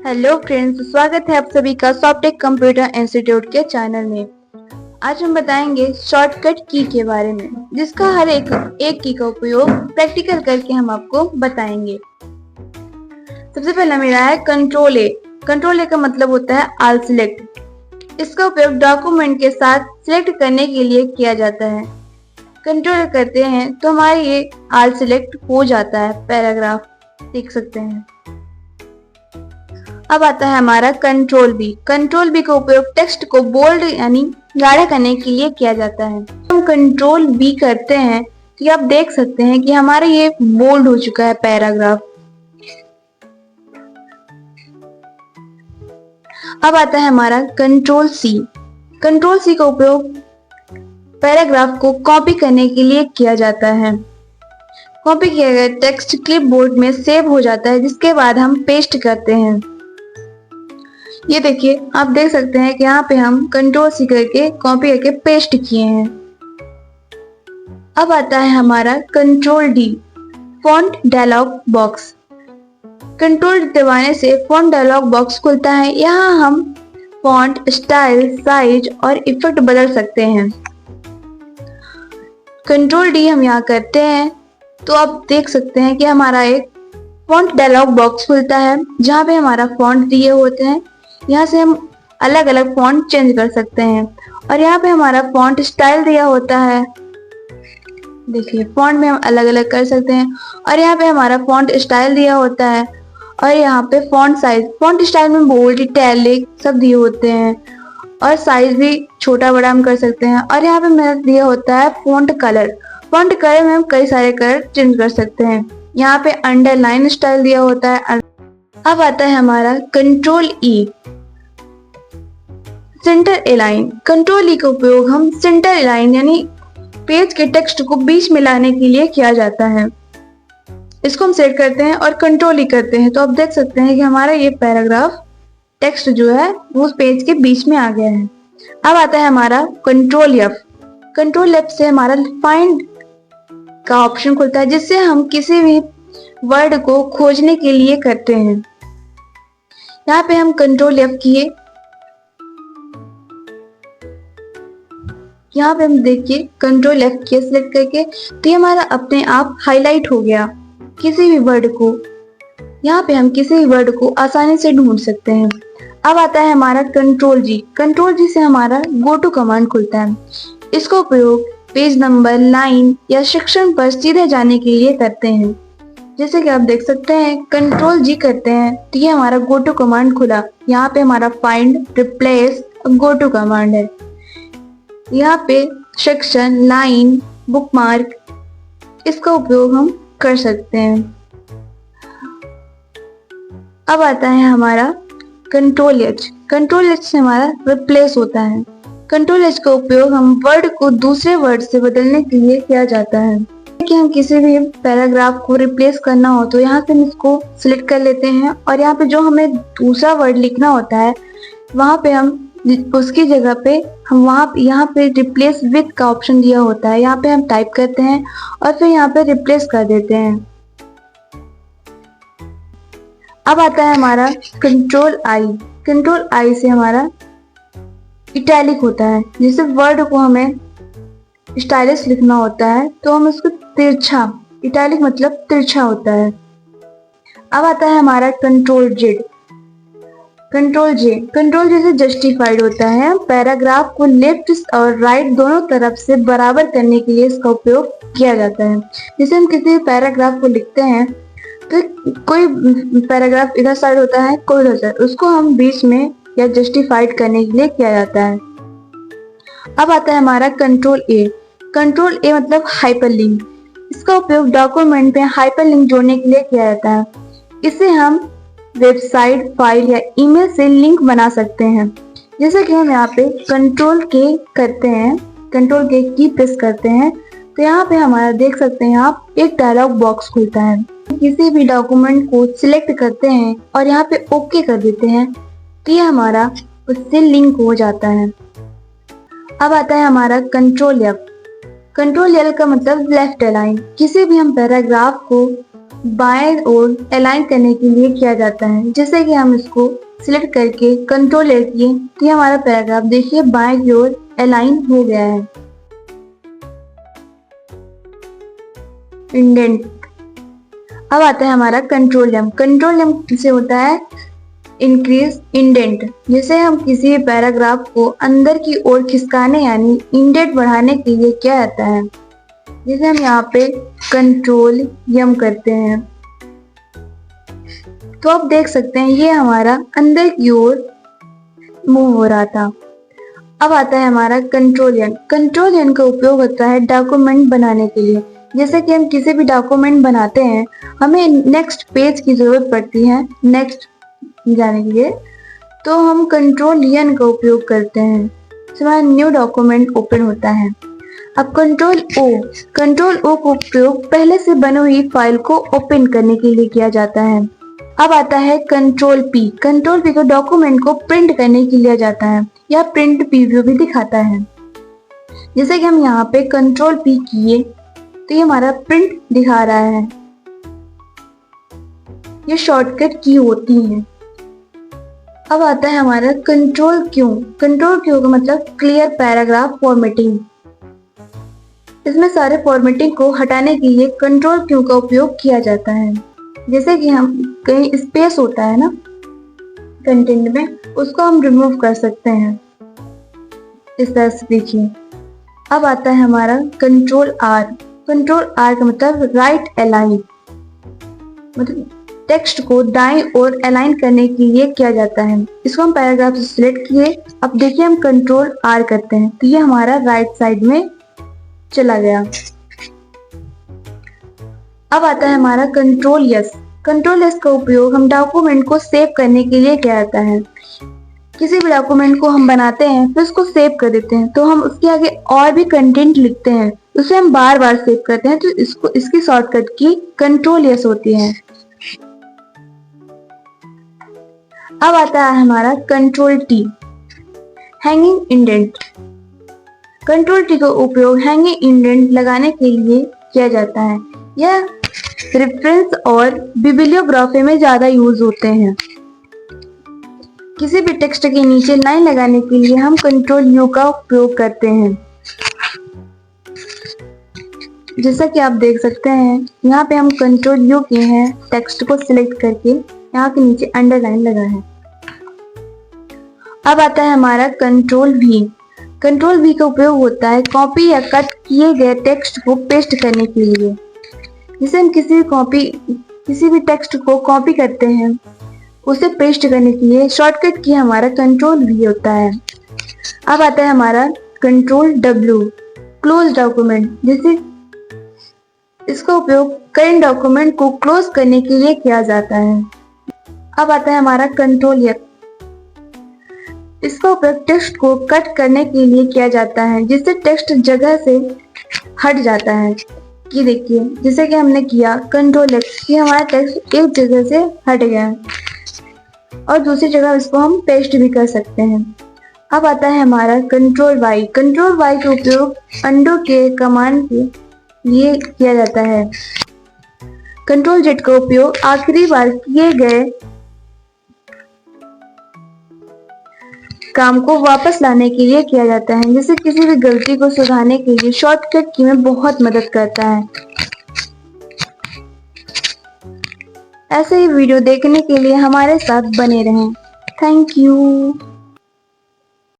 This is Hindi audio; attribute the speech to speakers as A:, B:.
A: हेलो फ्रेंड्स, स्वागत है आप सभी का सॉफ्टेक कंप्यूटर इंस्टीट्यूट के चैनल में। आज हम बताएंगे शॉर्टकट की के बारे में, जिसका हर एक की का उपयोग प्रैक्टिकल करके हम आपको बताएंगे। सबसे पहला मेरा है कंट्रोल ए। कंट्रोल ए का मतलब होता है ऑल सिलेक्ट। इसका उपयोग डॉक्यूमेंट के साथ सिलेक्ट करने के लिए किया जाता है। कंट्रोल करते हैं तो हमारा ये ऑल सिलेक्ट हो जाता है, पैराग्राफ देख सकते हैं। अब आता है हमारा कंट्रोल बी। कंट्रोल बी का उपयोग टेक्स्ट को बोल्ड यानी गाढ़ा करने के लिए किया जाता है। हम कंट्रोल बी करते हैं तो आप देख सकते हैं कि हमारा ये बोल्ड हो चुका है पैराग्राफ। अब आता है हमारा कंट्रोल सी। कंट्रोल सी का उपयोग पैराग्राफ को कॉपी करने के लिए किया जाता है। कॉपी किया गया टेक्स्ट क्लिपबोर्ड में सेव हो जाता है, जिसके बाद हम पेस्ट करते हैं। ये देखिए, आप देख सकते हैं कि यहाँ पे हम कंट्रोल सी करके कॉपी करके पेस्ट किए हैं। अब आता है हमारा control D, font dialog box. Control दबाने से फॉन्ट डायलॉग बॉक्स खुलता है। यहाँ हम फॉन्ट स्टाइल, साइज और इफेक्ट बदल सकते हैं। कंट्रोल डी हम यहाँ करते हैं तो आप देख सकते हैं कि हमारा एक फॉन्ट डायलॉग बॉक्स खुलता है, जहाँ पे हमारा फॉन्ट दिए होते हैं। यहाँ से हम अलग अलग फॉन्ट चेंज कर सकते हैं। और यहाँ पे हमारा फॉन्ट स्टाइल दिया होता है। देखिए, फॉन्ट में हम अलग अलग कर सकते हैं। और यहाँ पे हमारा फॉन्ट स्टाइल दिया होता है। और यहाँ पे फॉन्ट साइज, फॉन्ट स्टाइल में बोल्ड, इटैलिक सब दिए होते हैं। और साइज भी छोटा बड़ा हम कर सकते हैं। और यहाँ पे मेरा दिया होता है फॉन्ट कलर। फॉन्ट कलर में हम कई सारे कलर चेंज कर सकते हैं। यहाँ पे अंडरलाइन स्टाइल दिया होता है। अब आता है हमारा कंट्रोल ई, सेंटर अलाइन। कंट्रोल ई का उपयोग हम सेंटर अलाइन यानी पेज के टेक्स्ट को बीच में लाने के लिए किया जाता है। इसको हम सेट करते हैं और कंट्रोल ई करते हैं तो आप देख सकते हैं कि हमारा ये पैराग्राफ टेक्स्ट जो है वो उस पेज के बीच में आ गया है। अब आता है हमारा कंट्रोल एफ। कंट्रोल एफ से हमारा फाइंड का ऑप्शन खुलता है, जिससे हम किसी भी वर्ड को खोजने के लिए करते हैं। यहाँ पे हम कंट्रोल एफ किए, यहाँ पे हम देखिए कंट्रोल एफ किया सिलेक्ट करके तो ये हमारा अपने आप हाईलाइट हो गया किसी भी वर्ड को। यहाँ पे हम किसी भी वर्ड को आसानी से ढूंढ सकते हैं। अब आता है हमारा कंट्रोल जी। कंट्रोल जी से हमारा गो टू कमांड खुलता है। इसका उपयोग पेज नंबर, लाइन या सेक्शन पर सीधे जाने के लिए करते हैं। जैसे कि आप देख सकते हैं, कंट्रोल जी करते हैं तो ये हमारा गो टू कमांड खुला। यहाँ पे हमारा फाइंड, रिप्लेस और गो टू कमांड है। यहाँ पे सेक्शन, लाइन, बुकमार्क इसका उपयोग हम कर सकते हैं। अब आता है हमारा कंट्रोल एच। कंट्रोल एच से हमारा रिप्लेस होता है। कंट्रोल एच का उपयोग हम वर्ड को दूसरे वर्ड से बदलने के लिए किया जाता है। कि हम किसी भी पैराग्राफ को रिप्लेस करना हो तो यहाँ से हम इसको सिलेक्ट कर लेते हैं और यहाँ पे जो हमें दूसरा वर्ड लिखना होता है वहाँ पे हम उसकी जगह पे हम यहाँ पे रिप्लेस विथ का ऑप्शन दिया होता है। यहाँ पे हम टाइप करते हैं और फिर यहाँ पे रिप्लेस कर देते हैं। अब आता है हमारा कंट्रोल आई। कंट्रोल आई से हमारा इटैलिक होता है। जैसे वर्ड को हमें स्टाइलिश लिखना होता है तो हम उसको तिरछा, इटैलिक मतलब तिरछा होता है। अब आता है हमारा कंट्रोल जेड। कंट्रोल जे से जस्टिफाइड होता है। पैराग्राफ को लेफ्ट और राइट दोनों तरफ से बराबर करने के लिए इसका उपयोग किया जाता है। जैसे हम किसी पैराग्राफ को लिखते हैं तो कोई पैराग्राफ इधर साइड होता है, कोई उधर साइड, उसको हम बीच में या जस्टिफाइड करने के लिए किया जाता है। अब आता है हमारा कंट्रोल ए। कंट्रोल ए मतलब हाइपरलिंक। इसका उपयोग डॉक्यूमेंट में हाइपरलिंक जोड़ने के लिए किया जाता है। इसे हम वेबसाइट, फाइल या ईमेल से लिंक बना सकते हैं। जैसे कि हम यहाँ पे कंट्रोल के करते हैं, कंट्रोल के की प्रेस करते हैं तो यहाँ पे हमारा देख सकते हैं आप एक डायलॉग बॉक्स खुलता है। किसी भी डॉक्यूमेंट को सिलेक्ट करते हैं और यहाँ पे ओके कर देते हैं तो ये हमारा उससे लिंक हो जाता है। अब आता है हमारा कंट्रोल एल। कंट्रोल एल का मतलब लेफ्ट अलाइन। किसी भी हम पैराग्राफ को बाएं ओर अलाइन करने के लिए किया जाता है। जैसे कि हम इसको सिलेक्ट करके कंट्रोल ए किए तो ये हमारा पैराग्राफ देखिए बाएं की ओर अलाइन हो गया है। इंडेंट। अब आता है हमारा कंट्रोल एम। कंट्रोल एम से होता है इंक्रीज इंडेंट। जैसे हम किसी भी पैराग्राफ को अंदर की ओर खिसकाने यानी इंडेंट बढ़ाने के लिए क्या जाता है। जैसे हम यहाँ पे कंट्रोल एम करते हैं तो आप देख सकते हैं ये हमारा अंदर की ओर मूव हो रहा था। अब आता है हमारा कंट्रोल एन। कंट्रोल एन का उपयोग होता है डॉक्यूमेंट बनाने के लिए। जैसे कि हम किसी भी डॉक्यूमेंट बनाते हैं हमें नेक्स्ट पेज की जरूरत पड़ती है नेक्स्ट जाने के लिए, तो हम कंट्रोल एन का उपयोग करते हैं तो हमारा न्यू डॉक्यूमेंट ओपन होता है। अब कंट्रोल ओ का उपयोग पहले से बनी हुई फाइल को ओपन करने के लिए किया जाता है। अब आता है कंट्रोल पी। कंट्रोल पी को डॉक्यूमेंट को प्रिंट करने के लिए जाता है। यह प्रिंट प्रीव्यू भी दिखाता है। जैसे कि हम यहाँ पे कंट्रोल पी किए तो ये हमारा प्रिंट दिखा रहा है। ये शॉर्टकट की होती है। अब आता है हमारा कंट्रोल क्यू। कंट्रोल क्यू का मतलब क्लियर पैराग्राफ फॉर्मेटिंग। इसमें सारे फॉर्मेटिंग को हटाने के लिए कंट्रोल क्यू का उपयोग किया जाता है। जैसे कि हम कहीं स्पेस होता है ना कंटेंट में, उसको हम रिमूव कर सकते हैं इस तरह से। देखिए अब आता है हमारा कंट्रोल आर। कंट्रोल आर का मतलब राइट अलाइन, मतलब टेक्स्ट को दाएं ओर अलाइन करने के लिए किया जाता है। इसको हम पैराग्राफ से सिलेक्ट किए। अब देखिए हम कंट्रोल आर करते हैं तो ये हमारा राइट साइड में चला गया। अब आता है हमारा कंट्रोल एस। कंट्रोल एस का उपयोग हम डॉक्यूमेंट को सेव करने के लिए किया जाता है। किसी भी डॉक्यूमेंट को हम बनाते हैं फिर उसको सेव कर देते हैं तो हम उसके आगे और भी कंटेंट लिखते हैं, उसे हम बार बार सेव करते हैं तो इसकी शॉर्टकट की कंट्रोल एस होती है। अब आता है हमारा control T. Hanging indent. Control T का उपयोग हैंगिंग इंडेंट लगाने के लिए किया जाता है। यह रेफरेंस और बिब्लियोग्राफी में ज्यादा यूज होते हैं। किसी भी टेक्स्ट के नीचे लाइन लगाने के लिए हम कंट्रोल यू का उपयोग करते हैं। जैसा कि आप देख सकते हैं यहाँ पे हम कंट्रोल यू किए हैं, टेक्स्ट को सिलेक्ट करके यहाँ के नीचे अंडरलाइन लगा है। अब आता है हमारा कंट्रोल वी। कंट्रोल वी का उपयोग होता है कॉपी या कट किए गए टेक्स्ट को पेस्ट करने के लिए। जैसे हम किसी भी टेक्स्ट को कॉपी करते हैं उसे पेस्ट करने के लिए शॉर्टकट की हमारा कंट्रोल वी होता है। अब आता है हमारा कंट्रोल डब्ल्यू। Close document. जैसे इसका उपयोग करंट डॉक्यूमेंट को क्लोज करने के लिए किया जाता है। अब आता है हमारा कंट्रोल एक्स। इसका उपयोग टेक्स्ट को कट करने के लिए किया जाता है जिससे टेक्स्ट जगह से हट जाता है। कि देखिए जैसे कि हमने किया कंट्रोल एक्स, ये हमारा टेक्स्ट एक जगह से हट गया और दूसरी जगह इसको हम पेस्ट भी कर सकते हैं। अब आता है हमारा कंट्रोल वाई। कंट्रोल वाई का उपयोग अंडो के कमांड के लिए किया जाता है। कंट्रोल जेड का उपयोग आखिरी बार किए गए काम को वापस लाने के लिए किया जाता है। जैसे किसी भी गलती को सुधारने के लिए शॉर्टकट की में बहुत मदद करता है। ऐसे ही वीडियो देखने के लिए हमारे साथ बने रहें। Thank you.